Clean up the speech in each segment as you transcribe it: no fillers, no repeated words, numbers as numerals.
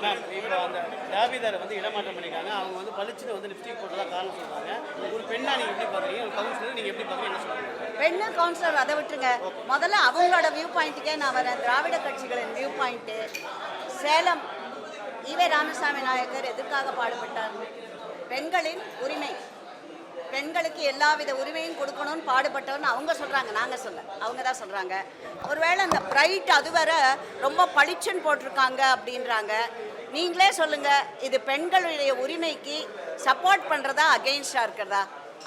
Ma'am இப்போ அந்த ஜாவிதாரை வந்து இடமாற்றம் பண்ணியிருக்காங்க. அவங்க வந்து பளிச்சுன்னு வந்து லிப்ஸ்டிக் போட்டதா காரணம் சொல்றாங்க. ஒரு பெண்ணா நீங்க எப்படி பார்க்குறீங்க? ஒரு கவுன்சிலர் நீங்க எப்படி பார்க்குறீங்க? என்ன சொல்றீங்க? பெண்ணு கவுன்சிலர் அதை விட்டுருங்க. முதல்ல அவங்களோட வியூ பாயிண்ட்டுக்கே நான் வரேன். திராவிட கட்சிகளின் view point Salem EV Ramasamy Nayakkar எதுக்காக பாடுபட்டார்? பெண்களின் உரிமை, பெண்களுக்கு எல்லாவித உரிமையும் கொடுக்கணும்னு பாடுபட்டவர்னு அவங்க சொல்கிறாங்க, நாங்கள் சொல்ல, அவங்க தான் சொல்கிறாங்க. ஒருவேளை அந்த பிரைட் அது வர ரொம்ப பளிச்சுன்னு போட்டிருக்காங்க அப்படின்றாங்க. நீங்களே சொல்லுங்கள், இது பெண்களுடைய உரிமைக்கு சப்போர்ட் பண்ணுறதா அகெயின்ஸ்டாக இருக்கிறதா?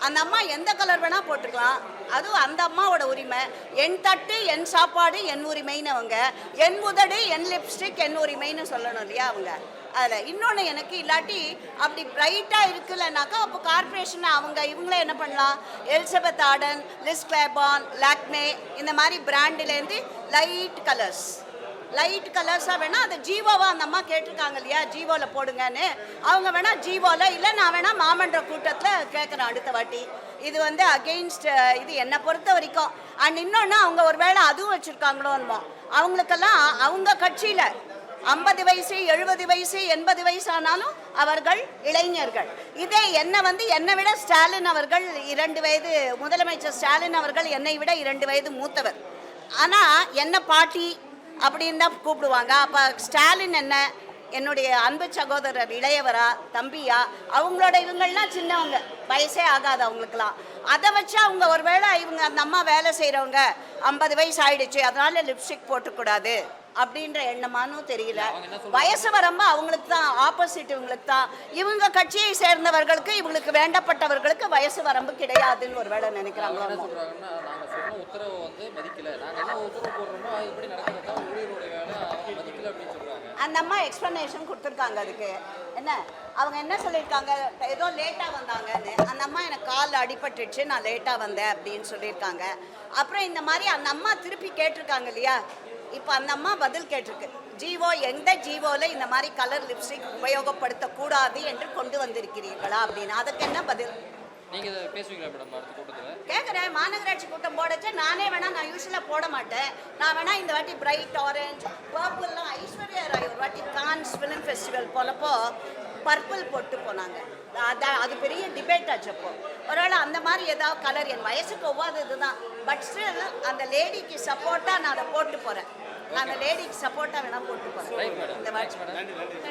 அந்த அம்மா எந்த கலர் வேணால் போட்டுக்கலாம், அதுவும் அந்த அம்மாவோட உரிமை. என் தட்டு என் சாப்பாடு என் உரிமைன்னு அவங்க, என் உதடு என் லிப்ஸ்டிக் என் உரிமைன்னு சொல்லணும் இல்லையா அவங்க. அதில் இன்னொன்று எனக்கு இல்லாட்டி அப்படி பிரைட்டாக இருக்குல்லனாக்கா அப்போ கார்பரேஷன் அவங்க இவங்களே என்ன பண்ணலாம்? எலிசபெத் ஆர்டன், லிஸ் கிளேபான், லாக்மே இந்த மாதிரி பிராண்டுலேருந்து லைட் கலர்ஸாக வேணால் அதை ஜீவோவாக அந்த அம்மா கேட்டிருக்காங்க இல்லையா, ஜீவோவில் போடுங்கன்னு. அவங்க வேணால் ஜீவோவில், இல்லை நான் வேணால் மாமன்ற கூட்டத்தில் கேட்குறேன் அடுத்த வாட்டி. இது வந்து அகெயின்ஸ்ட் இது என்னை பொறுத்த வரைக்கும். அண்ட் இன்னொன்று அவங்க ஒரு வேளை அதுவும் வச்சுருக்காங்களோன்னு அவங்களுக்கெல்லாம் அவங்க கட்சியில் 50 வயசு 70 வயசு 80 வயசு ஆனாலும் அவர்கள் இளைஞர்கள். இதே என்னை விட ஸ்டாலின் அவர்கள் 2 வயது, முதலமைச்சர் ஸ்டாலின் அவர்கள் என்னை விட 2 வயது மூத்தவர். ஆனால் என்ன பாட்டி அப்படின்னு தான் கூப்பிடுவாங்க. அப்போ ஸ்டாலின் என்னுடைய அன்பு சகோதரர், இளையவரா தம்பியா, அவங்களோட இவங்கள்லாம் சின்னவங்க, வயசே ஆகாது அவங்களுக்குலாம். அதை வச்சு அவங்க ஒருவேளை இவங்க அந்த அம்மா வேலை செய்கிறவங்க 50 வயசு ஆயிடுச்சு அதனால லிப்ஸ்டிக் போட்டுக்கூடாது அப்படின்ற எண்ணமானும் தெரியல. வயசு வரம்பு அவங்களுக்கு தான் ஆப்போசிட், இவங்களுக்கு தான். இவங்க கட்சியை சேர்ந்தவர்களுக்கு, இவங்களுக்கு வேண்டப்பட்டவர்களுக்கு வயசு வரம்பு கிடையாதுன்னு ஒரு வேளை நினைக்கிறாங்க. அந்த அம்மா எக்ஸ்பிளனேஷன் கொடுத்துருக்காங்க அதுக்கு. என்ன அவங்க என்ன சொல்லியிருக்காங்க? ஏதோ லேட்டாக வந்தாங்கன்னு. அந்த அம்மா எனக்கு காலில் அடிபட்டுச்சு, நான் லேட்டாக வந்தேன் அப்படின்னு சொல்லியிருக்காங்க. அப்புறம் இந்த மாதிரி அந்த அம்மா திருப்பி கேட்டிருக்காங்க இல்லையா, இப்போ அந்த அம்மா பதில் கேட்டிருக்கு. ஜீவோ எந்த ஜீவோவில் இந்த மாதிரி கலர் லிப்ஸ்டிக் உபயோகப்படுத்தக்கூடாது என்று கொண்டு வந்திருக்கிறீர்களா அப்படின்னு. அதுக்கு என்ன பதில் நீங்கள் பேசுவீங்களா மேடம் அடுத்த கூட்டத்தில்? கேட்குறேன். மாநகராட்சி கூட்டம் போடச்சு நானே வேணால், நான் யூஸ்வலாக போட மாட்டேன். நான் வேணால் இந்த வாட்டி பிரைட் ஆரஞ்ச் பர்பிள்லாம் ஐஸ்வர்யா ராய் ஒரு வாட்டி கான்ஸ் ஃபிலிம் ஃபெஸ்டிவல் போனப்போ பர்பிள் போட்டு போனாங்க. அது பெரிய டிபேட் ஆச்சு. அப்போ ஒருவேளை அந்த மாதிரி ஏதாவது கலர் என் வயசுக்கு ஒவ்வாதது தான். பட் ஸ்டில் அந்த லேடிக்கு சப்போர்ட்டாக நான் அதை போட்டு போகிறேன். அந்த லேடிக்கு சப்போர்ட்டாக வேணால் போட்டு போகிறேன் இந்த வாட்டி.